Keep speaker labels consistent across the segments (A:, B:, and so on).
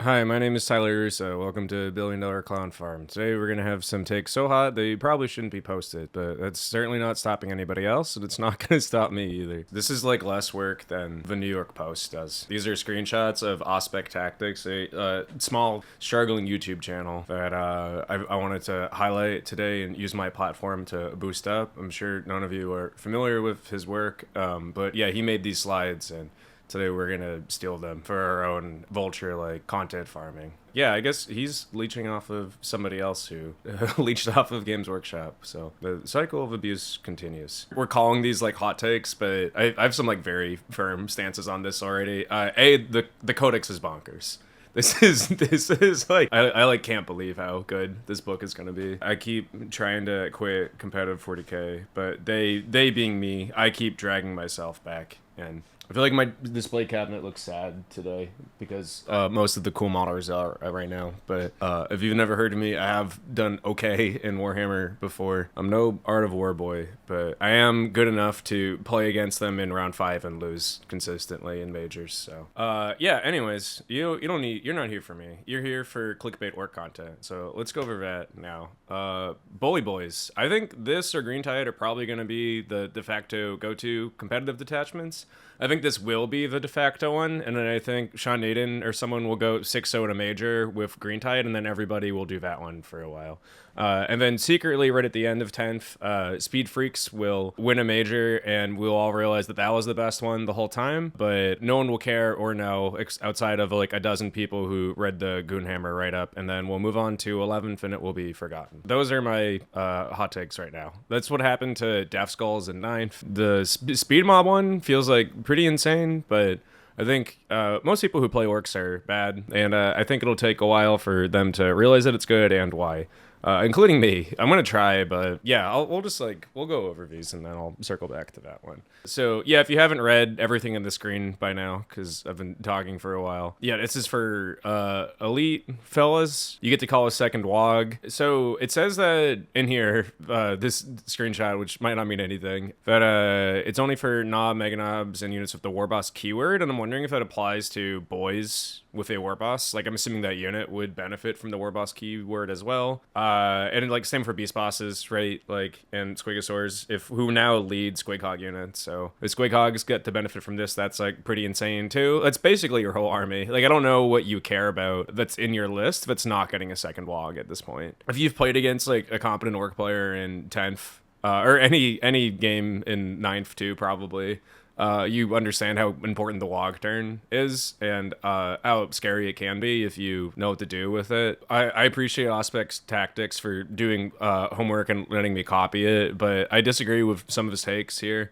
A: Hi, my name is Tyler Russo. Welcome to Billion Dollar Clown Farm. Today we're going to have some takes so hot they probably shouldn't be posted, but that's certainly not stopping anybody else, and it's not going to stop me either. This is like less work than the New York Post does. These are screenshots of Aspect Tactics, a small, struggling YouTube channel that I wanted to highlight today and use my platform to boost up. I'm sure none of you are familiar with his work, but yeah, he made these slides, and today we're gonna steal them for our own vulture-like content farming. Yeah, I guess he's leeching off of somebody else who leached off of Games Workshop. So the cycle of abuse continues. We're calling these like hot takes, but I have some like very firm stances on this already. The Codex is bonkers. This is like I like can't believe how good this book is gonna be. I keep trying to quit competitive 40k, but they being me, I keep dragging myself back, and I feel like my display cabinet looks sad today because most of the cool models are right now. But if you've never heard of me, I have done okay in Warhammer before. I'm no Art of War boy, but I am good enough to play against them in round 5 and lose consistently in majors. So yeah. Anyways, you're not here for me. You're here for clickbait work content. So let's go over that now. Bully Boys. I think this or Green Tide are probably going to be the de facto go-to competitive detachments. I think this will be the de facto one, and then I think Sean Naden or someone will go 6-0 in a major with Green Tide, and then everybody will do that one for a while. And then secretly, right at the end of 10th, Speed Freaks will win a major, and we'll all realize that that was the best one the whole time, but no one will care or know outside of like a dozen people who read the Goonhammer write-up, and then we'll move on to 11th, and it will be forgotten. Those are my hot takes right now. That's what happened to Death Skulls in 9th. The Speed Mob one feels like pretty insane, but I think most people who play orcs are bad, and I think it'll take a while for them to realize that it's good and why. Including me. I'm gonna try, but yeah, we'll go over these and then I'll circle back to that one. So yeah, if you haven't read everything in the screen by now, because I've been talking for a while, yeah, this is for elite fellas. You get to call a second WOG. So it says that in here, this screenshot, which might not mean anything, that it's only for Nob, Mega Nobs, and units with the War Boss keyword, and I'm wondering if that applies to boys with a War Boss. Like, I'm assuming that unit would benefit from the War Boss keyword as well. And like same for Beast Bosses, right? Like, and Squigosaurs, who now lead Squighog units. So the Squighogs get to benefit from this. That's like pretty insane too. That's basically your whole army. Like, I don't know what you care about that's in your list that's not getting a second WOG at this point. If you've played against like a competent orc player in 10th, or any game in 9th too, probably, you understand how important the WOG turn is and how scary it can be if you know what to do with it. I appreciate Aspect's tactics for doing homework and letting me copy it, but I disagree with some of his takes here.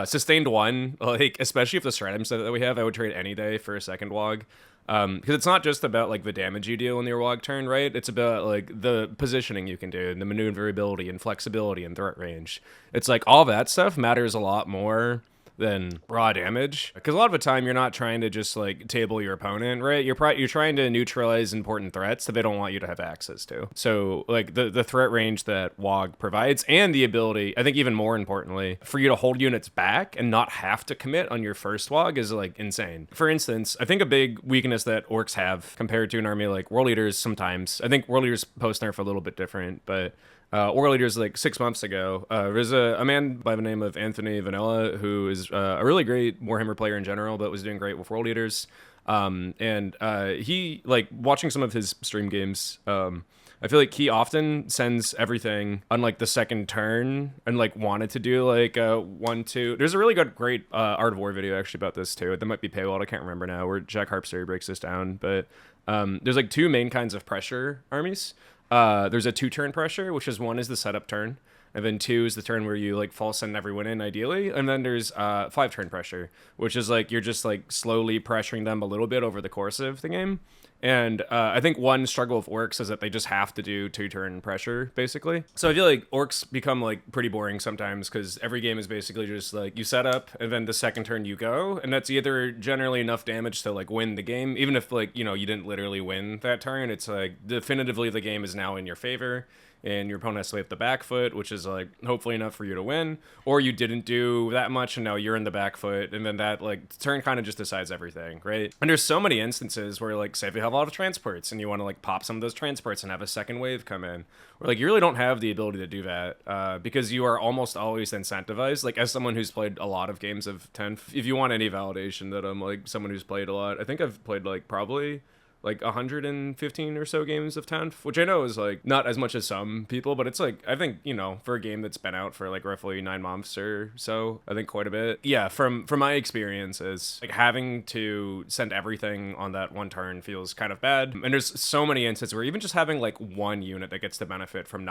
A: Sustained 1, like, especially if the stratum set that we have, I would trade any day for a second WOG. Because it's not just about like the damage you deal in your WOG turn, right? It's about like the positioning you can do and the maneuverability and flexibility and threat range. It's like all that stuff matters a lot more than raw damage, because a lot of the time you're not trying to just like table your opponent, right? You're trying to neutralize important threats that they don't want you to have access to. So like the threat range that WOG provides, and the ability, I think even more importantly, for you to hold units back and not have to commit on your first WOG is like insane. For instance, I think a big weakness that orcs have compared to an army like World Eaters sometimes, I think World Eaters post nerf a little bit different, but World Leaders like 6 months ago, there's a man by the name of Anthony Vanilla who is a really great Warhammer player in general, but was doing great with World Leaders. And he, like, watching some of his stream games, I feel like he often sends everything on like the second turn and like wanted to do like 1-2. There's a really great Art of War video actually about this too. That might be paywalled, I can't remember now, where Jack Harpster breaks this down. But there's like 2 main kinds of pressure armies. There's a 2-turn pressure, which is 1 is the setup turn, and then 2 is the turn where you like false send everyone in ideally, and then there's 5-turn pressure, which is like you're just like slowly pressuring them a little bit over the course of the game. And I think one struggle with orcs is that they just have to do 2-turn pressure, basically. So I feel like orcs become like pretty boring sometimes, because every game is basically just like you set up and then the second turn you go, and that's either generally enough damage to like win the game, even if like, you know, you didn't literally win that turn. It's like definitively the game is now in your favor, and your opponent has to lay up the back foot, which is like hopefully enough for you to win, or you didn't do that much and now you're in the back foot, and then that like turn kind of just decides everything, right? And there's so many instances where like say if you have a lot of transports and you want to like pop some of those transports and have a second wave come in. Or like you really don't have the ability to do that because you are almost always incentivized. Like as someone who's played a lot of games of 10, if you want any validation that I'm like someone who's played a lot, I think I've played like probably like 115 or so games of 10th, which I know is like not as much as some people, but it's like, I think, you know, for a game that's been out for like roughly 9 months or so, I think quite a bit. Yeah, from my experiences, like having to send everything on that one turn feels kind of bad. And there's so many instances where even just having like one unit that gets the benefit from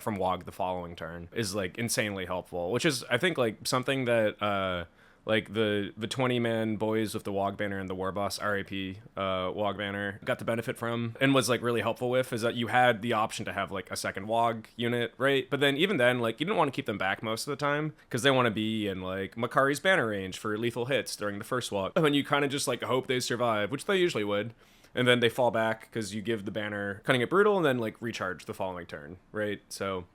A: from WOG the following turn is like insanely helpful, which is, I think, like something that like the 20-man boys with the WOG banner and the war boss RAP WOG banner got the benefit from and was like really helpful with, is that you had the option to have like a second WOG unit, right? But then even then, like you didn't want to keep them back most of the time because they want to be in like Makari's banner range for lethal hits during the first WOG. And then you kind of just like hope they survive, which they usually would. And then they fall back because you give the banner Cutting It Brutal and then like recharge the following turn, right? So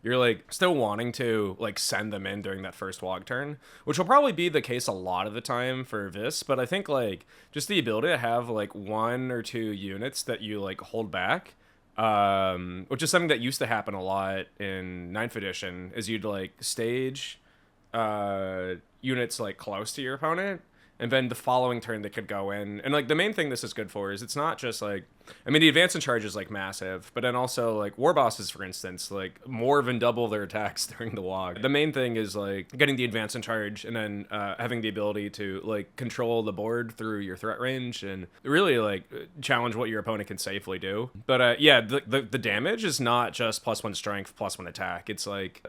A: you're like still wanting to like send them in during that first WOG turn, which will probably be the case a lot of the time for this. But I think like just the ability to have like 1 or 2 units that you like hold back, which is something that used to happen a lot in 9th edition, is you'd like stage units like close to your opponent, and then the following turn they could go in. And like the main thing this is good for is it's not just like, I mean, the advance and charge is like massive, but then also like war bosses, for instance, like more than double their attacks during the WOG. The main thing is like getting the advance and charge and then having the ability to like control the board through your threat range and really like challenge what your opponent can safely do. But yeah, the damage is not just +1 strength, +1 attack. It's like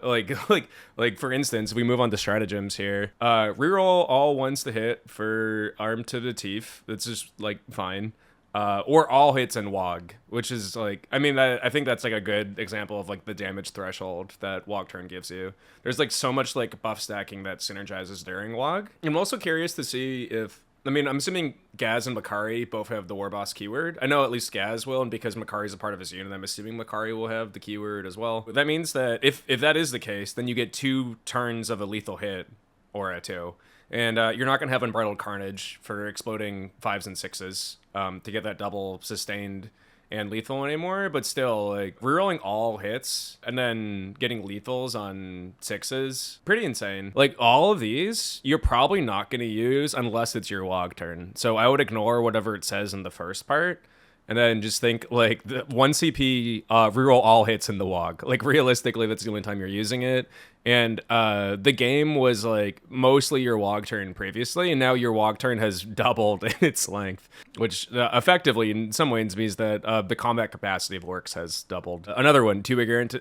A: for instance, we move on to stratagems here. Reroll all ones to hit for arm to the teeth. That's just like fine. Or all hits in WOG, which is like, I mean, I think that's like a good example of like the damage threshold that WOG turn gives you. There's like so much like buff stacking that synergizes during WOG. I'm also curious to see if, I mean, I'm assuming Gaz and Makari both have the Warboss keyword. I know at least Gaz will, and because Makari's a part of his unit, I'm assuming Makari will have the keyword as well. That means that if that is the case, then you get 2 turns of a lethal hit, or a 2. And you're not going to have Unbridled Carnage for exploding 5s and 6s to get that double sustained and lethal anymore. But still, like, rerolling all hits and then getting lethals on 6s, pretty insane. Like, all of these, you're probably not going to use unless it's your WOG turn. So I would ignore whatever it says in the first part. And then just think, like, the 1 CP, reroll all hits in the WOG. Like, realistically, that's the only time you're using it. And the game was, like, mostly your WOG turn previously, and now your WOG turn has doubled in its length, which effectively, in some ways, means that the combat capacity of orcs has doubled. Another one, too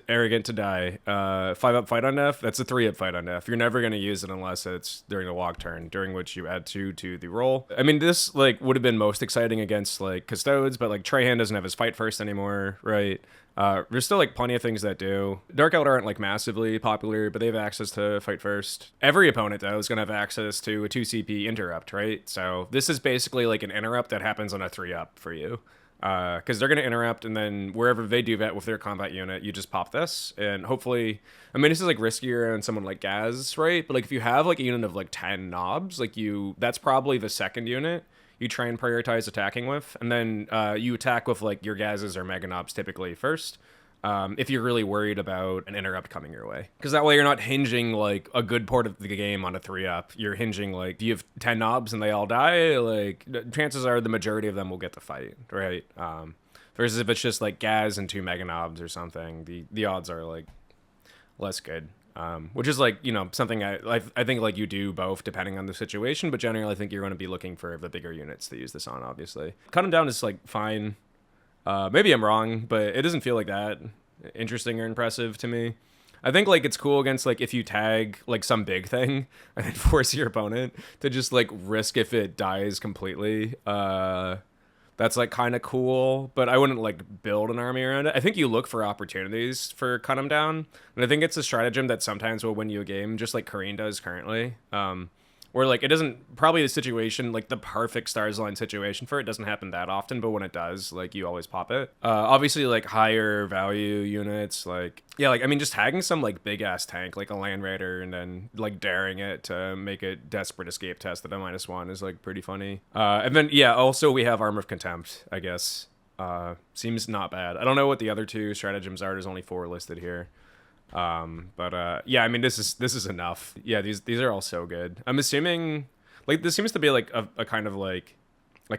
A: arrogant to die. 5-up fight on F, that's a 3-up fight on F. You're never going to use it unless it's during the WOG turn, during which you add 2 to the roll. I mean, this, like, would have been most exciting against, like, Custodes, but, like, Trahan doesn't have his fight first anymore, right? There's still like plenty of things that do. Dark Elder aren't like massively popular, but they have access to fight first. Every opponent though is gonna have access to a 2 CP interrupt, right? So this is basically like an interrupt that happens on a 3-up for you. Because they're gonna interrupt, and then wherever they do that with their combat unit, you just pop this, and hopefully, I mean, this is like riskier on someone like Gaz, right? But like if you have like a unit of like 10 knobs, like that's probably the second unit you try and prioritize attacking with, and then you attack with like your Gazes or Mega Knobs typically first, if you're really worried about an interrupt coming your way. Because that way you're not hinging like a good part of the game on a 3-up. You're hinging like, do you have 10 knobs and they all die? Like, chances are the majority of them will get the fight, right? Versus if it's just like Gaz and 2 Mega Knobs or something, the odds are like less good. Which is like, you know, something I think like you do both depending on the situation, but generally I think you're going to be looking for the bigger units to use this on, obviously. Cut them down is like fine. Maybe I'm wrong, but it doesn't feel like that interesting or impressive to me. I think like it's cool against like if you tag like some big thing and then force your opponent to just like risk if it dies completely. That's like kind of cool, but I wouldn't like build an army around it. I think you look for opportunities for cut them down, and I think it's a stratagem that sometimes will win you a game, just like Kareen does currently. where like it doesn't probably the situation like the perfect stars line situation for it doesn't happen that often, but when it does, like you always pop it. Obviously like higher value units, like yeah, like I mean just tagging some like big ass tank like a Land Raider and then like daring it to make a desperate escape test at a -1 is like pretty funny. And then yeah, also we have Armor of Contempt, I guess. Seems not bad. I don't know what the other two stratagems are. There's only 4 listed here. But yeah, I mean this is enough. Yeah, these are all so good. I'm assuming like this seems to be like a kind of like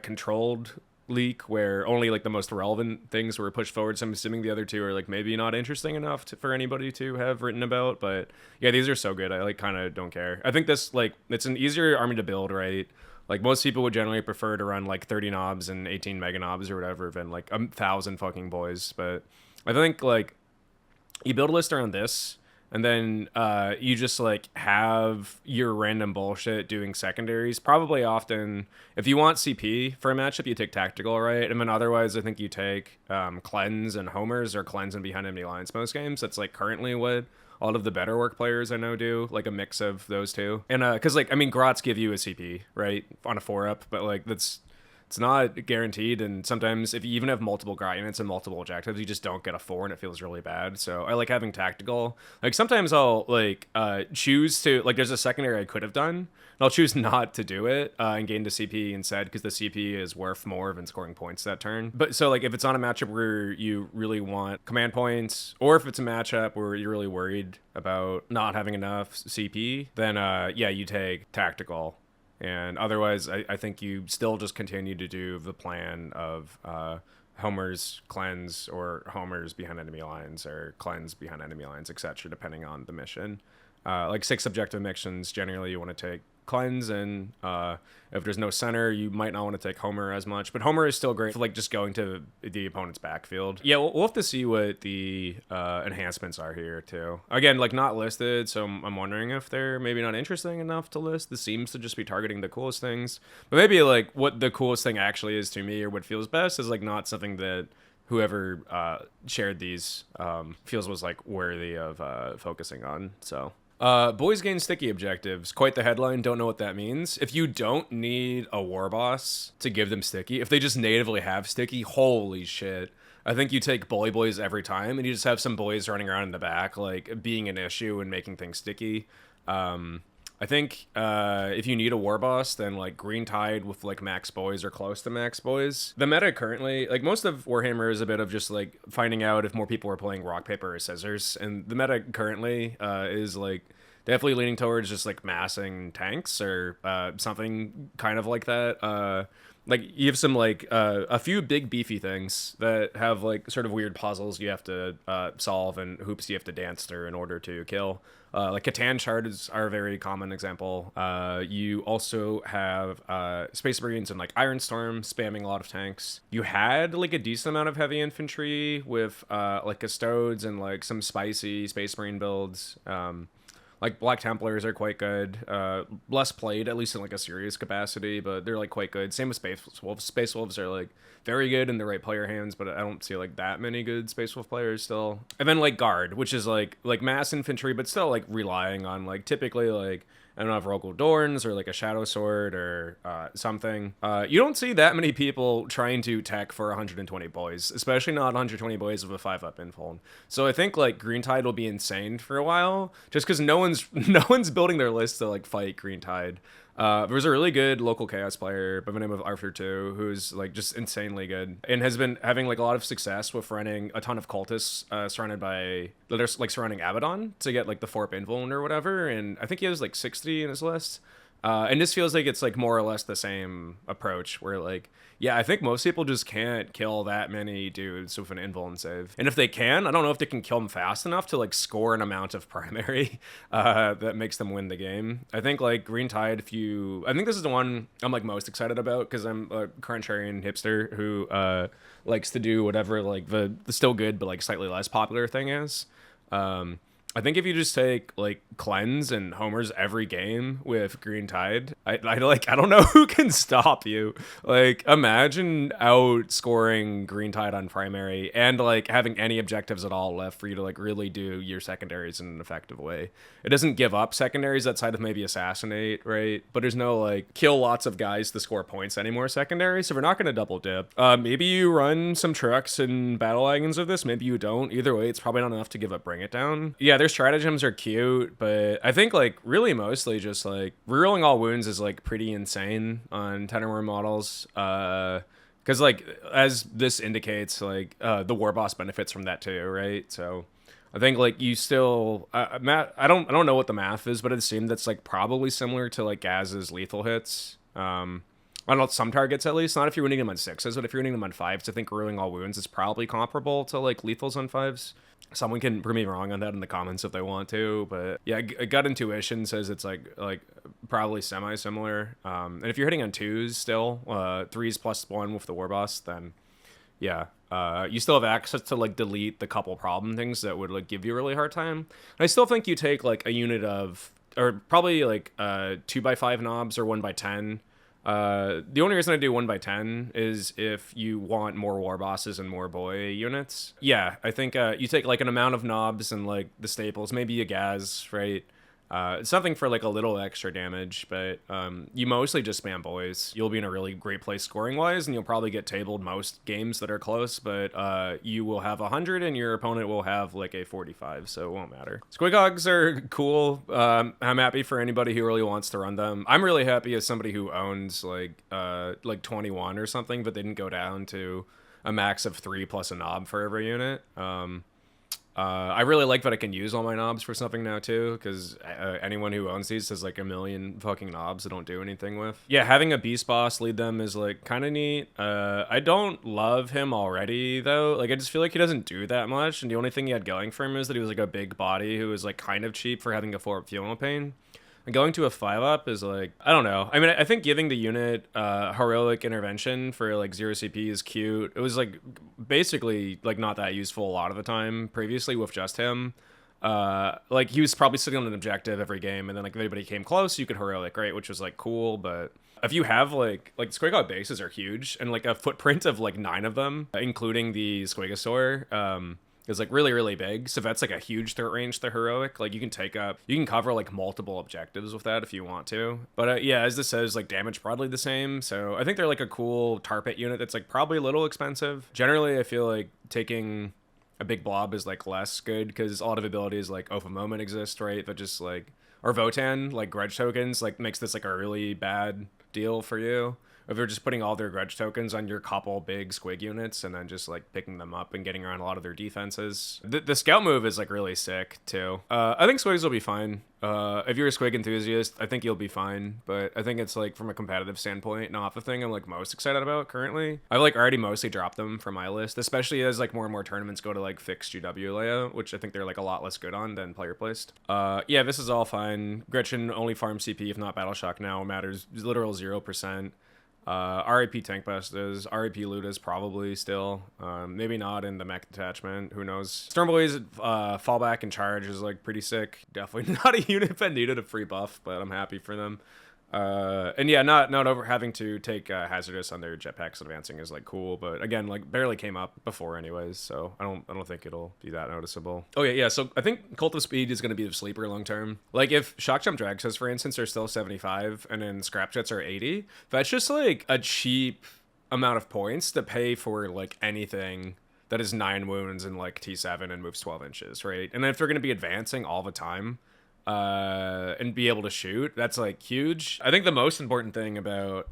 A: controlled leak where only like the most relevant things were pushed forward. So I'm assuming the other two are like maybe not interesting enough for anybody to have written about. But yeah, these are so good. I like kind of don't care. I think this like it's an easier army to build, right? Like most people would generally prefer to run like 30 knobs and 18 mega knobs or whatever than like 1,000 fucking boys. But I think like you build a list around this, and then you just like have your random bullshit doing secondaries. Probably often, if you want CP for a matchup, you take tactical, right? And then otherwise, I think you take cleanse and homers or cleanse and behind enemy lines most games. That's like currently what a lot of the better work players I know do, like a mix of those two. And because like I mean, grots give you a CP, right, on a 4-up, but like it's not guaranteed, and sometimes if you even have multiple grot units and multiple objectives, you just don't get a 4 and it feels really bad. So I like having tactical. Like sometimes I'll like choose to like there's a secondary I could have done, and I'll choose not to do it and gain the CP instead because the CP is worth more than scoring points that turn. But so like if it's on a matchup where you really want command points, or if it's a matchup where you're really worried about not having enough CP, then yeah, you take tactical. And otherwise, I think you still just continue to do the plan of homers cleanse or homers behind enemy lines or cleanse behind enemy lines, etc., depending on the mission. Like 6 objective missions, generally you want to take cleanse, and if there's no center, you might not want to take homer as much, but homer is still great for like just going to the opponent's backfield. Yeah, we'll have to see what the enhancements are here too. Again, like not listed, so I'm wondering if they're maybe not interesting enough to list. This seems to just be targeting the coolest things, but maybe like what the coolest thing actually is to me or what feels best is like not something that whoever shared these feels was like worthy of focusing on. So boys gain sticky objectives. Quite the headline. Don't know what that means. If you don't need a war boss to give them sticky, if they just natively have sticky, holy shit. I think you take bully boys every time, and you just have some boys running around in the back, like being an issue and making things sticky. I think if you need a war boss, then like Green Tide with like max boys or close to max boys. The meta currently, like most of Warhammer is a bit of just like finding out if more people are playing rock, paper, or scissors. And the meta currently is like definitely leaning towards just like massing tanks or something kind of like that. Like you have some like a few big beefy things that have like sort of weird puzzles you have to solve and hoops you have to dance through in order to kill. Like Catan shards are a very common example. You also have Space Marines and like Iron Storm spamming a lot of tanks. You had like a decent amount of heavy infantry with like Custodes and like some spicy Space Marine builds. Like Black Templars are quite good. Less played, at least in like a serious capacity, but they're like quite good. Same with Space Wolves. Space Wolves are like very good in the right player hands, but I don't see like that many good Space Wolf players still. And then like Guard, which is like mass infantry, but still like relying on like typically like I don't know if Rogel Dorns or like a Shadow Sword or something. You don't see that many people trying to tech for 120 boys, especially not 120 boys with a 5-up infold. So I think like Green Tide will be insane for a while, just because no one's building their list to like fight Green Tide. There's a really good local Chaos player by the name of Arthur 2, who's like just insanely good and has been having like a lot of success with running a ton of cultists surrounded by that are like surrounding Abaddon to get like the 4-up invuln or whatever. And I think he has like 60 in his list. And this feels like it's like more or less the same approach where like, yeah, I think most people just can't kill that many dudes with an invuln save. And if they can, I don't know if they can kill them fast enough to like score an amount of primary that makes them win the game. I think like Green Tide, I think this is the one I'm like most excited about because I'm a contrarian hipster who likes to do whatever like the still good but like slightly less popular thing is. I think if you just take like cleanse and homers every game with Green Tide, I don't know who can stop you. Like imagine outscoring Green Tide on primary and like having any objectives at all left for you to like really do your secondaries in an effective way. It doesn't give up secondaries outside of maybe assassinate, right? But there's no like kill lots of guys to score points anymore secondary, so we're not gonna double dip. Maybe you run some trucks and battle wagons of this, maybe you don't. Either way, it's probably not enough to give up Bring It Down. Yeah, their stratagems are cute, but I think like really mostly just like rerolling all wounds is like pretty insane on 10 or more models. Because like as this indicates, like the war boss benefits from that too, right? So I think like you still Matt, I don't know what the math is, but it seemed that's like probably similar to like Gaz's lethal hits. I don't know, some targets at least. Not if you're winning them on 6s, but if you're winning them on 5s, I think ruling all wounds is probably comparable to like lethals on 5s. Someone can prove me wrong on that in the comments if they want to, but yeah, gut intuition says it's like probably semi-similar. And if you're hitting on 2s still, 3s plus 1 with the war boss, then yeah, you still have access to like delete the couple problem things that would like give you a really hard time. And I still think you take like a unit of, or probably like 2x5 knobs or 1x10. The only reason I do 1x10 is if you want more war bosses and more boy units. Yeah, I think you take like an amount of knobs and like the staples, maybe a Gaz, right? Something for like a little extra damage, but you mostly just spam boys. You'll be in a really great place scoring wise, and you'll probably get tabled most games that are close, but you will have 100 and your opponent will have like a 45, so it won't matter. Squighogs are cool. I'm happy for anybody who really wants to run them. I'm really happy as somebody who owns like 21 or something, but they didn't go down to a max of 3 plus a knob for every unit. I really like that I can use all my knobs for something now too, because anyone who owns these has like a million fucking knobs that don't do anything with. Yeah, having a beast boss lead them is like kind of neat. I don't love him already though. Like I just feel like he doesn't do that much, and the only thing he had going for him is that he was like a big body who was like kind of cheap for having a 4-up fuel pain. And going to a 5-up is like, I don't know. I mean, I think giving the unit heroic intervention for like 0 CP is cute. It was like basically like not that useful a lot of the time previously with just him. Like he was probably sitting on an objective every game, and then like if anybody came close, you could heroic, right? Which was like cool, but if you have like Squigog bases are huge, and like a footprint of like 9 of them, including the Squigosaur, is like really, really big. So that's like a huge threat range to heroic. Like you can cover like multiple objectives with that if you want to. But yeah, as this says, like damage broadly the same. So I think they're like a cool tarpet unit that's like probably a little expensive. Generally, I feel like taking a big blob is like less good because a lot of abilities like Oath of Moment exist, right? That just like, or Votan, like grudge tokens, like makes this like a really bad deal for you. If they're just putting all their grudge tokens on your couple big squig units and then just like picking them up and getting around a lot of their defenses. The scout move is like really sick too. I think squigs will be fine. If you're a squig enthusiast, I think you'll be fine. But I think it's like from a competitive standpoint, not the thing I'm like most excited about currently. I've like already mostly dropped them from my list, especially as like more and more tournaments go to like fixed GW layout, which I think they're like a lot less good on than player placed. Yeah, this is all fine. Gretchen only farm CP if not Battle Shock now matters literal 0%. RIP Tank Bastas, RIP Ludas probably still, maybe not in the mech detachment, who knows. Stormboy's fallback and charge is like pretty sick. Definitely not a unit that needed a free buff, but I'm happy for them. And yeah, not over having to take hazardous on their jetpacks advancing is like cool, but again, like barely came up before anyways, so I don't think it'll be that noticeable. Oh yeah, so I think Cult of Speed is going to be the sleeper long term. Like if Shock Jump Drag says for instance are still 75 and then Scrap Jets are 80, that's just like a cheap amount of points to pay for like anything that is 9 wounds and like T7 and moves 12 inches, right? And if they're going to be advancing all the time, and be able to shoot, that's like huge. I think the most important thing about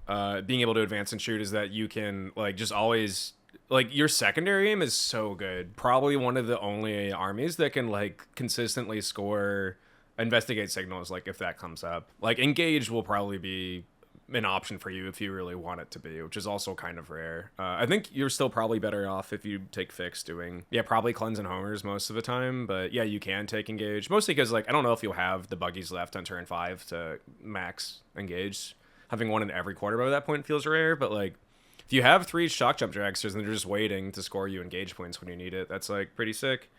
A: being able to advance and shoot is that you can like just always like your secondary aim is so good. Probably one of the only armies that can like consistently score investigate signals, like if that comes up. Like engage will probably be an option for you if you really want it to be, which is also kind of rare. I think you're still probably better off if you take fix doing, yeah, probably cleanse and homers most of the time, but yeah, you can take engage, mostly because like I don't know if you'll have the buggies left on turn 5 to max engage. Having one in every quarter by that point feels rare, but like if you have 3 shock jump dragsters and they're just waiting to score you engage points when you need it, that's like pretty sick.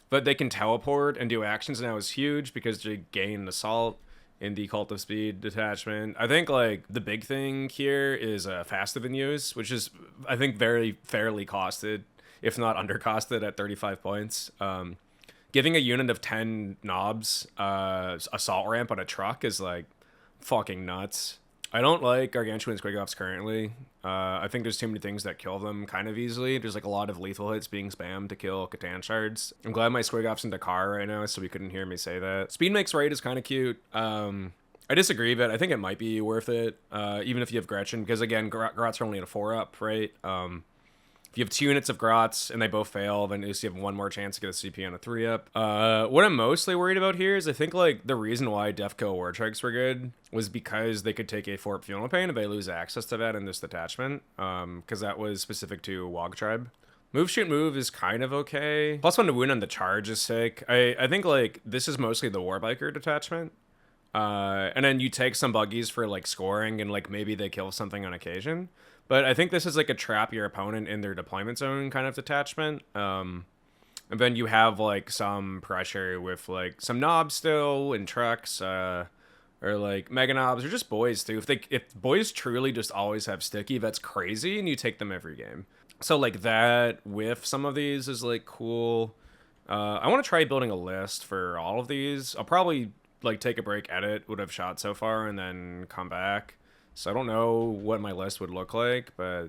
A: But they can teleport and do actions now is huge because they gain assault in the Cult of Speed detachment. I think like the big thing here is fast than use, which is I think very fairly costed, if not undercosted at 35 points. Giving a unit of 10 knobs assault ramp on a truck is like fucking nuts. I don't like Gargantuan Squigoffs currently. I think there's too many things that kill them kind of easily. There's like a lot of lethal hits being spammed to kill Catan shards. I'm glad my Squigoff's in the car right now, so we couldn't hear me say that. Speed makes right is kind of cute. I disagree, but I think it might be worth it, even if you have Gretchen, because again, Grots are only at a 4-up, right? If you have 2 units of Grots and they both fail, then at least you have one more chance to get a CP on a 3-up. What I'm mostly worried about here is I think like the reason why Defco Wartrikes were good was because they could take a 4-up Funeral Pain if they lose access to that in this detachment, because that was specific to Wog Tribe. Move, shoot, move is kind of okay. +1 to wound on the charge is sick. I think like this is mostly the Warbiker detachment. And then you take some buggies for like scoring and like maybe they kill something on occasion. But I think this is like a trap your opponent in their deployment zone kind of detachment. And then you have like some pressure with like some knobs still and trucks, or like mega knobs or just boys too. If boys truly just always have sticky, that's crazy, and you take them every game. So like that with some of these is like cool. I want to try building a list for all of these. I'll probably like take a break, edit what I've shot so far, and then come back. So I don't know what my list would look like, but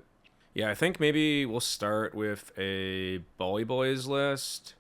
A: yeah, I think maybe we'll start with a Bully Boys list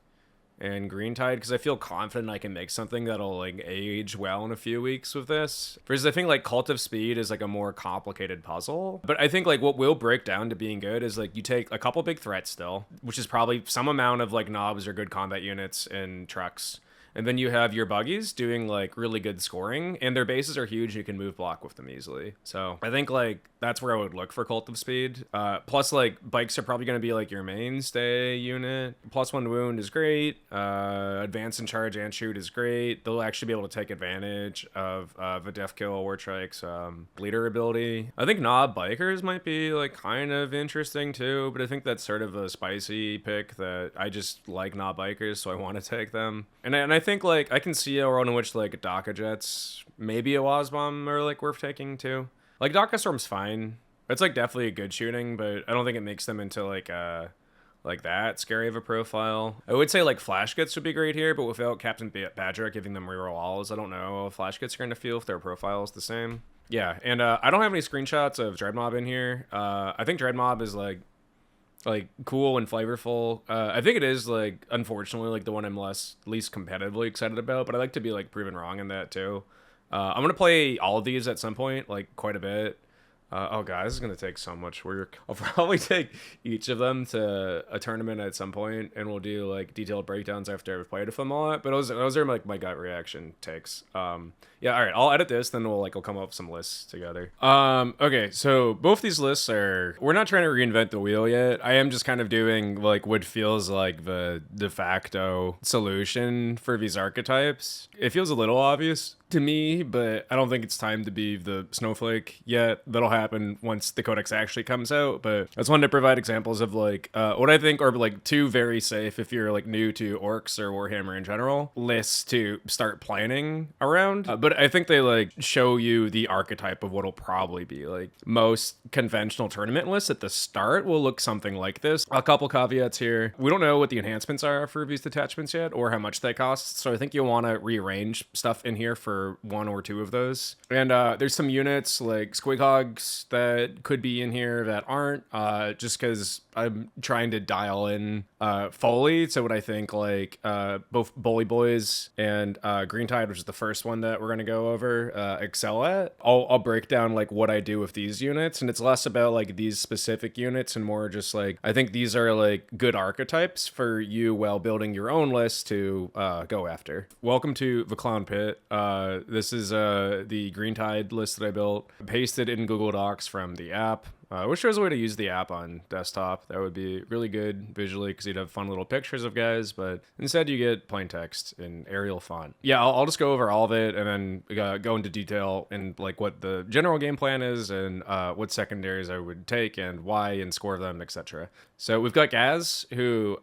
A: and Green Tide, because I feel confident I can make something that'll like age well in a few weeks with this. Versus I think like Cult of Speed is like a more complicated puzzle. But I think like what will break down to being good is like you take a couple big threats still, which is probably some amount of like knobs or good combat units and trucks. And then you have your buggies doing like really good scoring, and their bases are huge. You can move block with them easily. So I think like that's where I would look for Cult of Speed. Plus like bikes are probably going to be like your mainstay unit. +1 to wound is great. Advance and charge and shoot is great. They'll actually be able to take advantage of the Def Kill Wartrike's bleeder ability. I think Knob Bikers might be like kind of interesting too, but I think that's sort of a spicy pick that I just like Knob Bikers, so I want to take them. And I think like I can see a world in which like Daka Jets, maybe a Wazbomb are like worth taking too. Like Daka Storm's fine. It's like definitely a good shooting, but I don't think it makes them into like that scary of a profile. I would say like Flash Gets would be great here, but without Captain Badger giving them reroll alls, I don't know how Flash Gets are going to feel if their profile is the same. Yeah, and I don't have any screenshots of Dreadmob in here. I think Dreadmob is like cool and flavorful. I think it is like unfortunately like the one I'm least competitively excited about, but I like to be like proven wrong in that too. I'm gonna play all of these at some point, like quite a bit. Oh god, this is gonna take so much work. I'll probably take each of them to a tournament at some point, and we'll do like detailed breakdowns after I've played with them a lot. But those are like my gut reaction takes. Yeah, all right, I'll edit this, then we'll come up with some lists together. Okay, so both these lists we're not trying to reinvent the wheel yet. I am just kind of doing like what feels like the de facto solution for these archetypes. It feels a little obvious to me, but I don't think it's time to be the snowflake yet. That'll happen once the Codex actually comes out, but I just wanted to provide examples of like what I think are like two very safe, if you're like new to Orcs or Warhammer in general, lists to start planning around. But I think they like show you the archetype of what'll probably be like most conventional tournament lists at the start will look something like this. A couple caveats here. We don't know what the enhancements are for these detachments yet or how much they cost, so I think you'll want to rearrange stuff in here for one or two of those. And there's some units like Squighogs that could be in here that aren't, just because I'm trying to dial in fully to what I think like both Bully Boys and Green Tide, which is the first one that we're going to go over, excel at. I'll break down like what I do with these units, and it's less about like these specific units and more just like I think these are like good archetypes for you while building your own list to go after. Welcome to the Clown Pit. This is the Green Tide list that I built, pasted in Google Docs from the app. I wish there was a way to use the app on desktop. That would be really good visually because you'd have fun little pictures of guys, but instead you get plain text in Arial font. Yeah, I'll just go over all of it and then go into detail in like what the general game plan is and what secondaries I would take and why and score them, etc. So we've got Gaz, who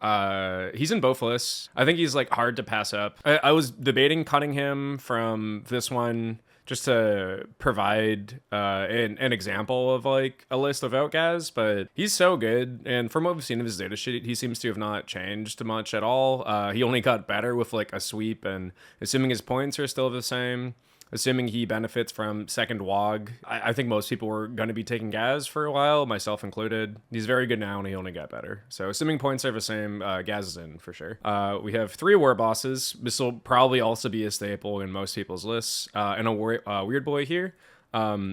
A: he's in both lists. I think he's like hard to pass up. I was debating cutting him from this one just to provide an example of like a list of outcasts, but he's so good. And from what we've seen of his data sheet, he seems to have not changed much at all. He only got better with like a sweep, and assuming his points are still the same, assuming he benefits from second WOG, I think most people were going to be taking Gaz for a while, myself included. He's very good now, and he only got better. So assuming points are the same, Gaz is in for sure. We have 3 war bosses. This will probably also be a staple in most people's lists. And a weird boy here.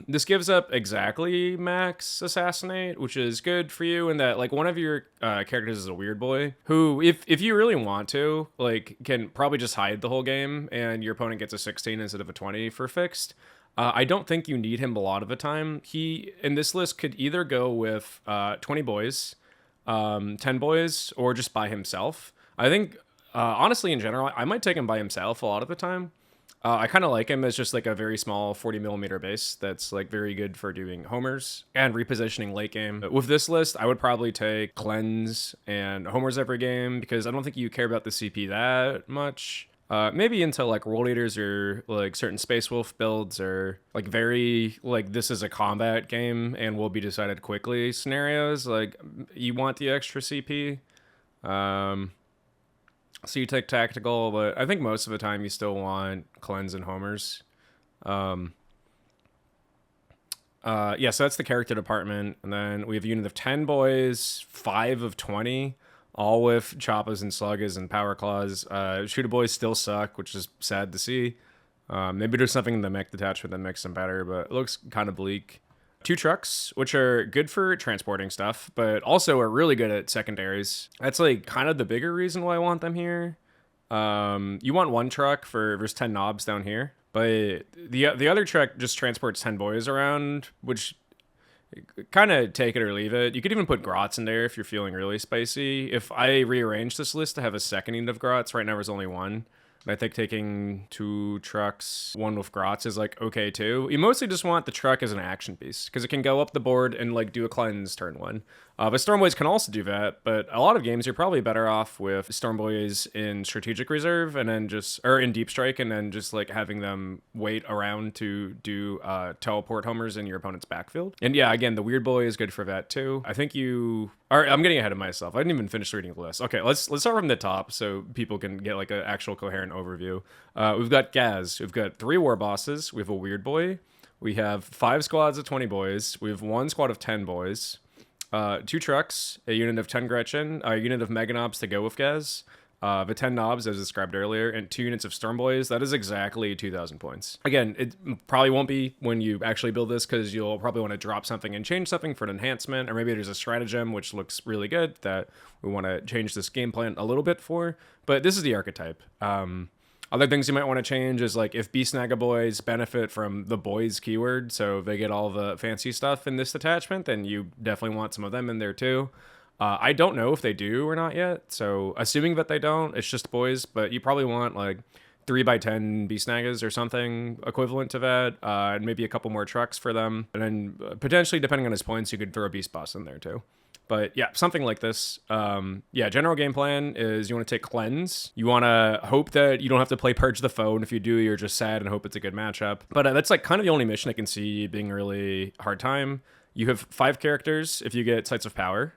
A: This gives up exactly max assassinate, which is good for you in that like one of your characters is a weird boy who, if you really want to, like can probably just hide the whole game and your opponent gets a 16 instead of a 20 for fixed. I don't think you need him a lot of the time. He in this list could either go with 20 boys, 10 boys, or just by himself. I think honestly in general I might take him by himself a lot of the time. I kind of like him as just like a very small 40mm base that's like very good for doing homers and repositioning late game. With this list, I would probably take cleanse and homers every game because I don't think you care about the CP that much. Maybe into like roll leaders or like certain Space Wolf builds or like very like this is a combat game and will be decided quickly scenarios. Like you want the extra CP. So you take tactical, but I think most of the time you still want cleanse and homers. Yeah, so that's the character department. And then we have a unit of 10 boys, 5 of 20, all with choppas and sluggas and power claws. Shooter boys still suck, which is sad to see. Maybe there's something in the mech detachment that makes them better, but it looks kind of bleak. 2 trucks, which are good for transporting stuff, but also are really good at secondaries. That's like kind of the bigger reason why I want them here. You want 1 truck for there's 10 knobs down here, but the other truck just transports 10 boys around, which kind of take it or leave it. You could even put grots in there if you're feeling really spicy. If I rearrange this list to have a second unit of grots, right now there's only 1. And I think taking 2 trucks, 1 with grots is like okay too. You mostly just want the truck as an action piece because it can go up the board and like do a cleanse turn 1. But Stormboys can also do that, but a lot of games you're probably better off with Stormboys in strategic reserve and then just, or in deep strike, and then just like having them wait around to do teleport homers in your opponent's backfield. And yeah, again, the weird boy is good for that too. I think you, all right, I'm getting ahead of myself. I didn't even finish reading the list. Okay, let's start from the top so people can get like an actual coherent overview. We've got Gaz. We've got 3 war bosses. We have a weird boy. We have 5 squads of 20 boys. We have 1 squad of 10 boys. 2 trucks, a unit of 10 Gretchen, a unit of Mega Knobs to go with Gaz, the 10 knobs as described earlier, and 2 units of Stormboys. That is exactly 2,000 points. Again, it probably won't be when you actually build this because you'll probably want to drop something and change something for an enhancement, or maybe there's a stratagem which looks really good that we want to change this game plan a little bit for, but this is the archetype. Other things you might want to change is like if Beast Naga boys benefit from the boys keyword, so they get all the fancy stuff in this detachment, then you definitely want some of them in there too. I don't know if they do or not yet, so assuming that they don't, it's just boys, but you probably want like 3x10 Beast Nagas or something equivalent to that, and maybe a couple more trucks for them. And then potentially, depending on his points, you could throw a Beast Boss in there too. But yeah, something like this. Yeah, general game plan is you want to take Cleanse. You want to hope that you don't have to play Purge the Foe, and if you do, you're just sad and hope it's a good matchup. But that's like kind of the only mission I can see being a really hard time. You have 5 characters if you get Sites of Power,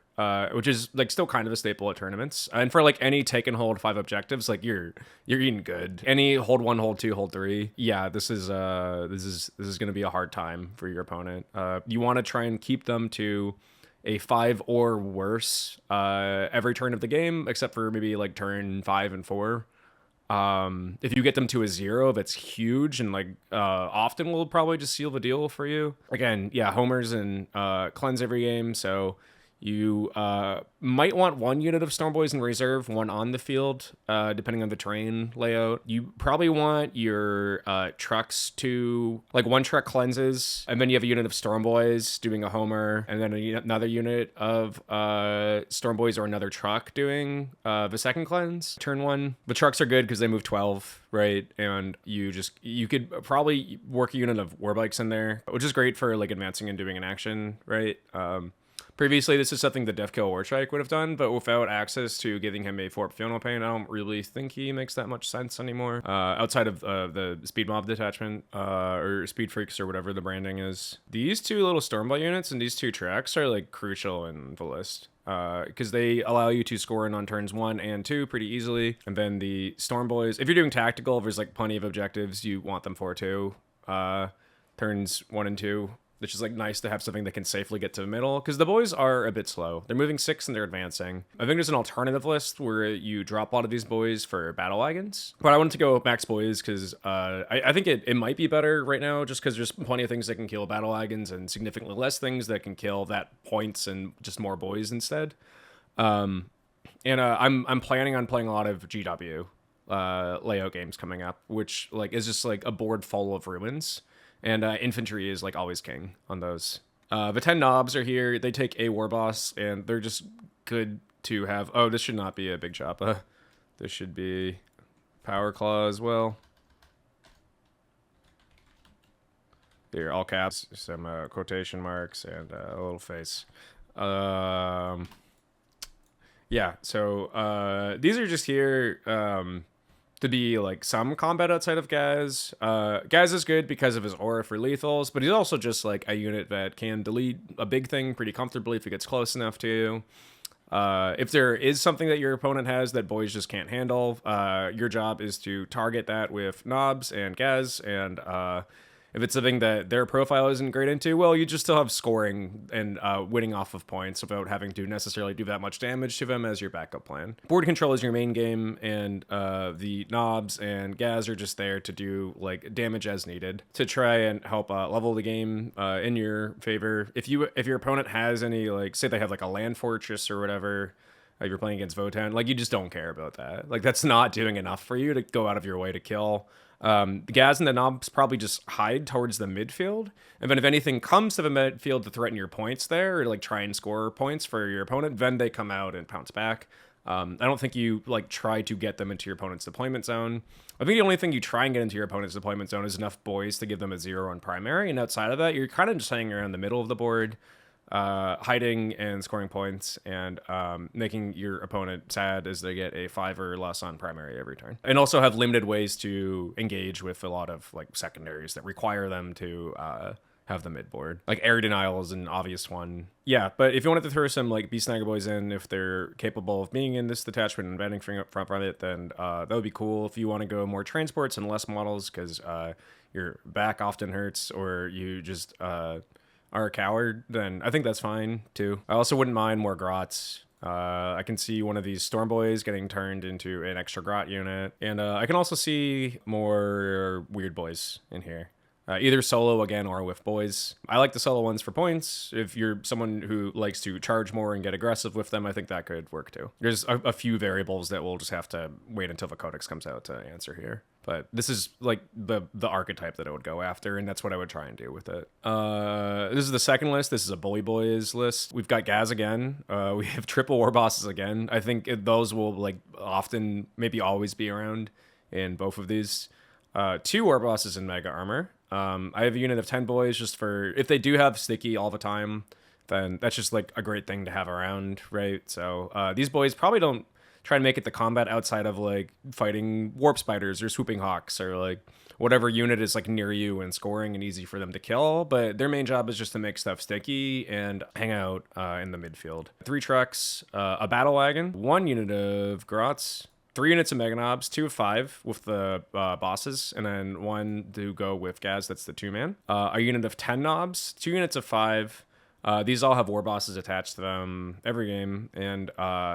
A: which is like still kind of a staple at tournaments. And for like any take and hold 5 objectives, like you're eating good. Any hold 1, hold 2, hold 3. Yeah, this is going to be a hard time for your opponent. You want to try and keep them to a 5 or worse every turn of the game, except for maybe like turn 5 and 4. If you get them to a 0, that's huge, and like often will probably just seal the deal for you. Again, yeah, homers and cleanse every game, so You might want one unit of Storm Boys in reserve, one on the field, depending on the terrain layout. You probably want your trucks to, like, one truck cleanses, and then you have a unit of Storm Boys doing a homer, and then another unit of Storm Boys or another truck doing the second cleanse. Turn one. The trucks are good because they move 12, right? And you could probably work a unit of Warbikes in there, which is great for, like, advancing and doing an action, right? Previously, this is something the Deathkill Warstrike would have done, but without access to giving him a 4 Funeral Pain, I don't really think he makes that much sense anymore. Outside of the Speed Mob detachment, or Speed Freaks, or whatever the branding is. These two little Stormbolt units and these two tracks are, like, crucial in the list. Because they allow you to score in on turns 1 and 2 pretty easily. And then the Storm Boys, if you're doing tactical, there's, like, plenty of objectives you want them for too. Turns 1 and 2. Which is, like, nice to have something that can safely get to the middle, because the boys are a bit slow. They're moving 6 and they're advancing. I think there's an alternative list where you drop a lot of these boys for battle wagons, but I wanted to go max boys because I think it might be better right now, just because there's plenty of things that can kill battle wagons and significantly less things that can kill that points and just more boys instead. I'm planning on playing a lot of GW layout games coming up, which, like, is just, like, a board full of ruins. And infantry is, like, always king on those. The 10 knobs are here. They take a war boss, and they're just good to have. Oh, this should not be a big choppa. This should be power claw as well. Here, all caps, some quotation marks, and a little face. Yeah, so these are just here to be, like, some combat outside of Gaz. Gaz is good because of his aura for lethals, but he's also just, like, a unit that can delete a big thing pretty comfortably if it gets close enough to you. If there is something that your opponent has that boys just can't handle, your job is to target that with knobs and Gaz, and if it's something that their profile isn't great into, well, you just still have scoring and winning off of points without having to necessarily do that much damage to them as your backup plan. Board control is your main game, and the knobs and Gaz are just there to do, like, damage as needed to try and help level the game in your favor. If your opponent has any, like, say they have, like, a land fortress or whatever, if you're playing against Votan, like, you just don't care about that. Like, that's not doing enough for you to go out of your way to kill. The Gaz and the knobs probably just hide towards the midfield, and then if anything comes to the midfield to threaten your points there, or, like, try and score points for your opponent, then they come out and pounce back. I don't think you, like, try to get them into your opponent's deployment zone. I think the only thing you try and get into your opponent's deployment zone is enough boys to give them a 0 on primary, and outside of that, you're kind of just hanging around the middle of the board, hiding and scoring points, and making your opponent sad as they get a 5 or less on primary every turn. And also have limited ways to engage with a lot of, like, secondaries that require them to have the mid board. Like, air denial is an obvious one. Yeah, but if you wanted to throw some, like, Beast Snagger Boys in, if they're capable of being in this detachment and benefiting up front from it, then that would be cool. If you want to go more transports and less models because your back often hurts, or you just are a coward, then I think that's fine too. I also wouldn't mind more grots. I can see one of these Storm Boys getting turned into an extra grot unit, and I can also see more weird boys in here. Either solo again or with boys. I like the solo ones for points. If you're someone who likes to charge more and get aggressive with them, I think that could work too. There's a few variables that we'll just have to wait until the Codex comes out to answer here. But this is, like, the archetype that I would go after, and that's what I would try and do with it. This is the second list. This is a Bully Boys list. We've got Gaz again. We have triple war bosses again. I think those will, like, often, maybe always be around in both of these. 2 war bosses in mega armor. I have a unit of 10 boys just for, if they do have sticky all the time, then that's just, like, a great thing to have around, right? So these boys probably don't try and make it the combat outside of, like, fighting warp spiders or swooping hawks or, like, whatever unit is, like, near you and scoring and easy for them to kill. But their main job is just to make stuff sticky and hang out in the midfield. 3 trucks, a battle wagon, 1 unit of grots, 3 units of Mega Knobs, 2 of 5 with the bosses, and then 1 to go with Gaz, that's the 2-man. A unit of 10 knobs, 2 units of 5, These all have war bosses attached to them every game, and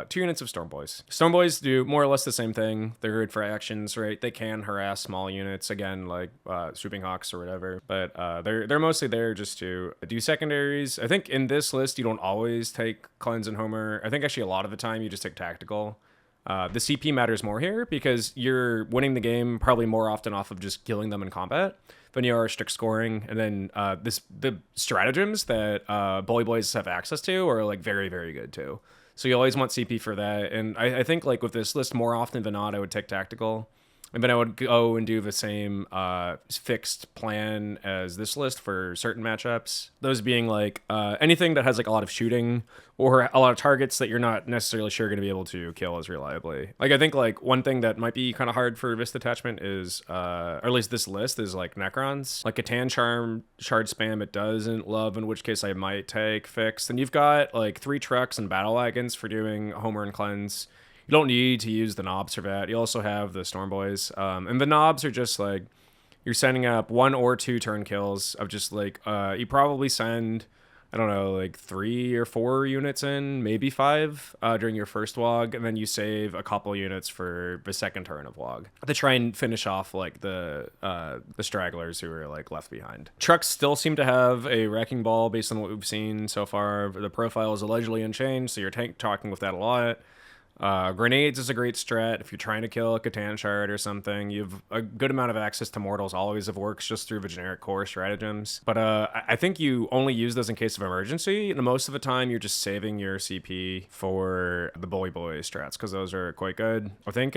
A: 2 units of Storm Boys. Storm Boys do more or less the same thing. They're good for actions, right? They can harass small units, again, like Swooping Hawks or whatever, but they're mostly there just to do secondaries. I think in this list, you don't always take Cleanse and Homer. I think actually a lot of the time you just take Tactical. The CP matters more here because you're winning the game probably more often off of just killing them in combat than you are strict scoring. And then the stratagems that Bully Boys have access to are like very, very good too. So you always want CP for that. And I think like with this list, more often than not, I would take Tactical. And then I would go and do the same fixed plan as this list for certain matchups. Those being like anything that has like a lot of shooting or a lot of targets that you're not necessarily sure going to be able to kill as reliably. Like I think like one thing that might be kind of hard for this attachment is, or at least this list is like Necrons. Like Catan Charm, Shard Spam, it doesn't love, in which case I might take Fixed. And you've got like 3 trucks and battle wagons for doing Homer and Cleanse. You don't need to use the knobs for that. You also have the Storm Boys. And the knobs are just like, you're sending up 1 or 2 turn kills of just like, you probably send, I don't know, like 3 or 4 units in, maybe 5 during your first WOG. And then you save a couple units for the second turn of WOG to try and finish off like the stragglers who are like left behind. Trucks still seem to have a Wrecking Ball based on what we've seen so far. The profile is allegedly unchanged, so you're talking with that a lot. Grenades is a great strat if you're trying to kill a Catan Shard or something. You have a good amount of access to mortals. Always have works just through the generic core stratagems. But I think you only use those in case of emergency, and most of the time you're just saving your CP for the Bully Boy strats because those are quite good. I think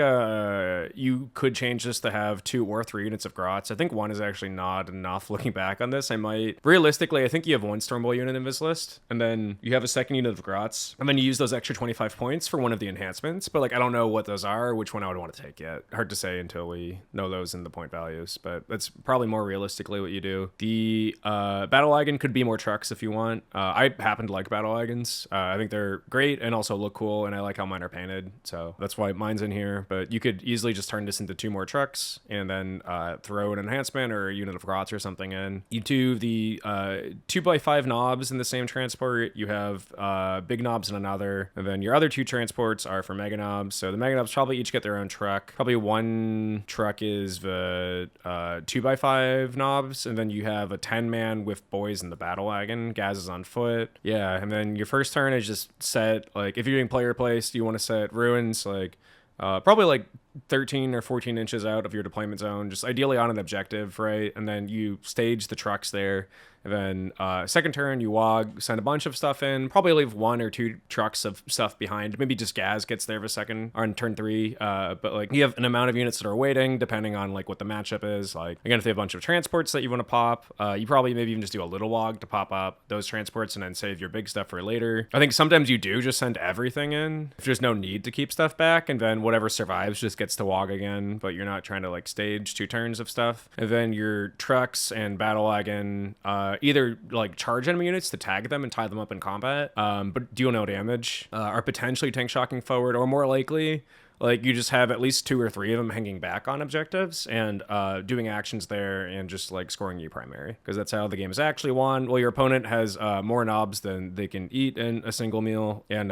A: you could change this to have 2 or 3 units of Grots. I think 1 is actually not enough. Looking back on this, I might realistically, I think you have 1 Storm Boy unit in this list, and then you have a second unit of Grots, and then you use those extra 25 points for one of the enhancements. But like I don't know what those are, which one I would want to take yet. Hard to say until we know those in the point values, but that's probably more realistically what you do. The battle wagon could be more trucks if you want. I happen to like battle wagons. I think they're great and also look cool, and I like how mine are painted, so that's why mine's in here. But you could easily just turn this into 2 more trucks and then throw an enhancement or a unit of Grots or something in. You do the 2x5 knobs in the same transport. You have big knobs in another, and then your other 2 transports are for Mega Knobs. So the Mega Knobs probably each get their own truck. Probably 1 truck is the 2x5 knobs, and then you have a 10-man with boys in the battle wagon. Gaz is on foot. Yeah, and then your first turn is just set, like, if you're doing player place, you want to set ruins, like, probably like 13 or 14 inches out of your deployment zone, just ideally on an objective, right? And then you stage the trucks there. And then second turn, you WOG, send a bunch of stuff in, probably leave 1 or 2 trucks of stuff behind. Maybe just Gaz gets there for second on turn 3. But like you have an amount of units that are waiting depending on like what the matchup is. Like again, if they have a bunch of transports that you want to pop, you probably maybe even just do a little WOG to pop up those transports and then save your big stuff for later. I think sometimes you do just send everything in if there's no need to keep stuff back, and then whatever survives just gets to WOG again, but you're not trying to like stage 2 turns of stuff. And then your trucks and battle wagon either like charge enemy units to tag them and tie them up in combat, but deal no damage, are potentially tank shocking forward, or more likely like you just have at least 2 or 3 of them hanging back on objectives and doing actions there and just like scoring you primary, because that's how the game is actually won. Well, your opponent has more knobs than they can eat in a single meal, and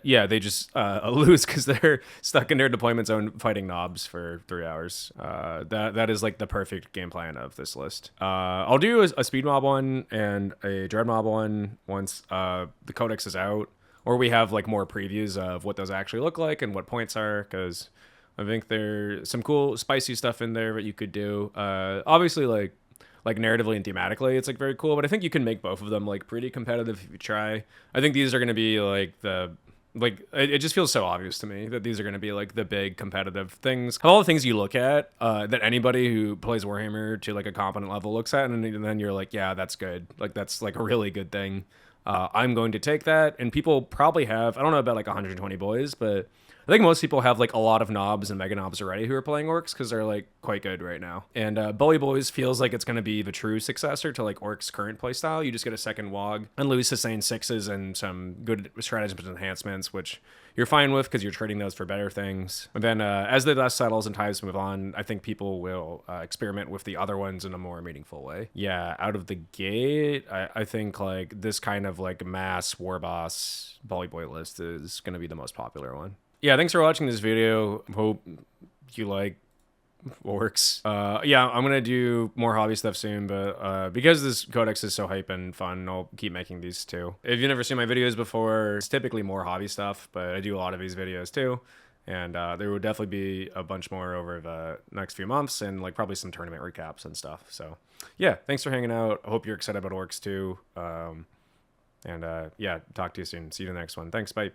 A: yeah, they just lose because they're stuck in their deployment zone fighting knobs for 3 hours. That is like the perfect game plan of this list. I'll do a speed mob one and a dread mob one once the Codex is out, or we have like more previews of what those actually look like and what points are, because I think there's some cool spicy stuff in there that you could do. Obviously like narratively and thematically it's like very cool, but I think you can make both of them like pretty competitive if you try. I think these are going to be like it just feels so obvious to me that these are going to be like the big competitive things, all the things you look at that anybody who plays Warhammer to like a competent level looks at, and then you're like, yeah, that's good, like that's like a really good thing. I'm going to take that, and people probably have, I don't know about like 120 boys, but I think most people have like a lot of knobs and mega knobs already who are playing orcs, because they're like quite good right now. And Bully Boys feels like it's going to be the true successor to like orcs' current playstyle. You just get a second WOG and lose sustain 6s and some good stratagems enhancements, which you're fine with because you're trading those for better things. And then as the dust settles and times move on, I think people will experiment with the other ones in a more meaningful way. Yeah, out of the gate, I think like this kind of of like mass war boss Bully Boy list is going to be the most popular one. Yeah, thanks for watching this video. Hope you like orcs. Yeah, I'm gonna do more hobby stuff soon, but because this codex is so hype and fun, I'll keep making these too. If you've never seen my videos before, it's typically more hobby stuff, but I do a lot of these videos too. And there will definitely be a bunch more over the next few months, and like probably some tournament recaps and stuff. So yeah, thanks for hanging out. I hope you're excited about orcs too. Yeah, talk to you soon. See you in the next one. Thanks, bye.